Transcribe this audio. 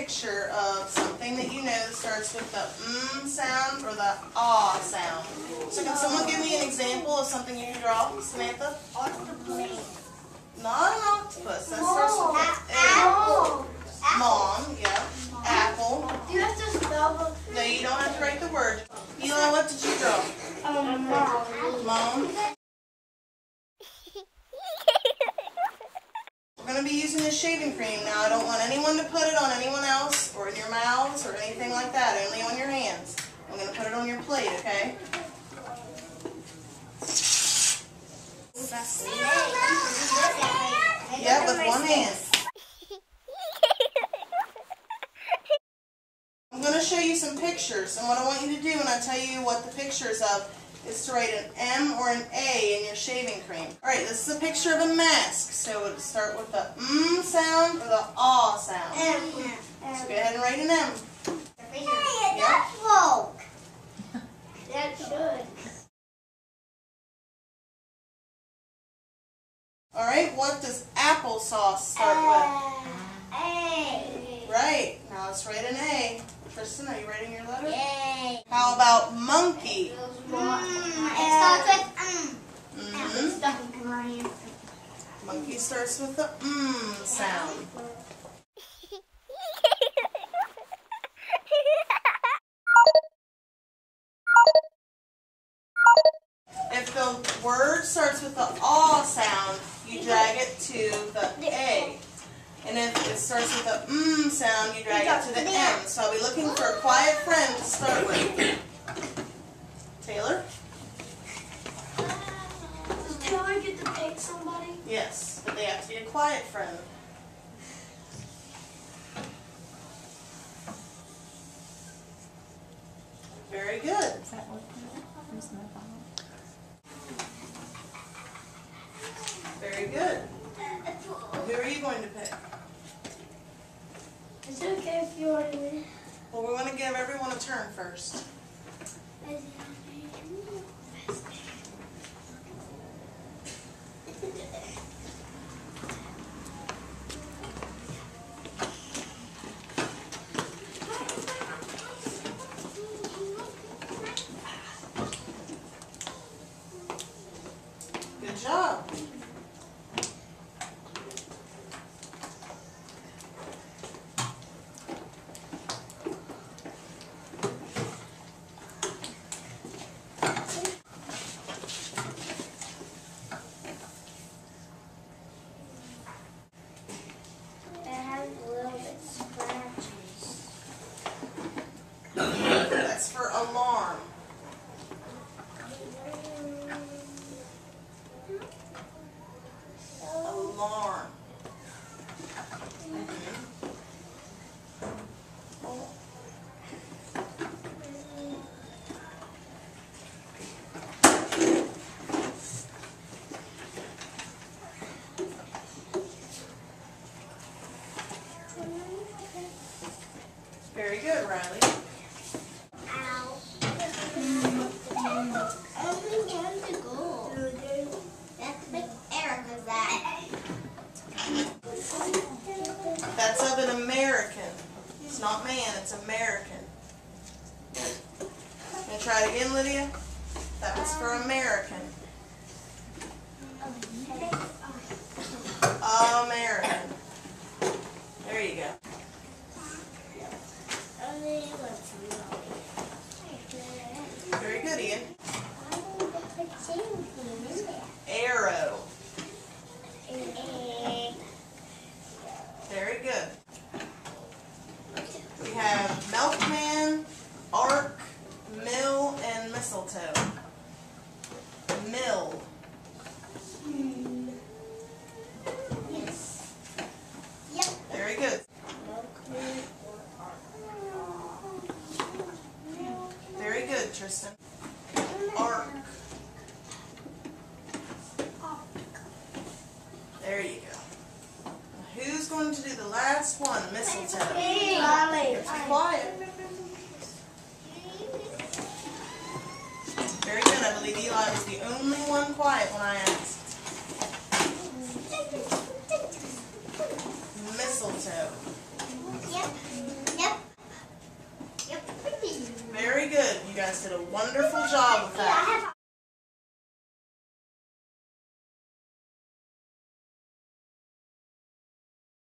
picture of something that you know that starts with the sound or the ah sound. So can someone give me an example of something you can draw, Samantha? Octopus. Not an octopus. That starts with an Apple. Mom, yeah. Apple. Do you have to spell the? No, you don't have to write the word. Eli, what did you draw? Mom. We're going to be using this shaving cream. Now, I don't want anyone to put it on anyone else or in your mouths or anything like that. Only on your hands. I'm going to put it on your plate, okay? Yeah, with one hand. I'm going to show you some pictures, and what I want you to do when I tell you what the picture is of is to write an M or an A in your shaving cream. Alright, this is a picture of a mask, so it would start with the sound or the ah sound. So go ahead and write an M. Hey, that broke. That should. Alright, what does applesauce start with? A. Right, now let's write an A. Tristan, are you writing your letter? Yay. How about monkey? It starts with Monkey starts with the sound. If the word starts with the ah sound, you drag it to the A. And if it starts with the sound, you drag it to the M. So I'll be looking for a quiet friend to start with. Taylor? Does Taylor get to pick somebody? Yes, but they have to be a quiet friend. Very good. Very good. Who are you going to pick? Is it okay if you are me? Well, we want to give everyone a turn first. Good job. That's for alarm. Alarm. Very good, Riley. That's of an American. It's not man, it's American. Gonna try it again, Lydia? That was for American. American. There you go. Very good, Ian. Arrow. Very good. We have milkman, ark, mill, and mistletoe. Mill. Yes. Yep. Very good. Very good, Tristan. Ark. There you go. Who's going to do the last one? Mistletoe. It's quiet. Very good. I believe Eli was the only one quiet when I asked. Mistletoe. Yep. wonderful.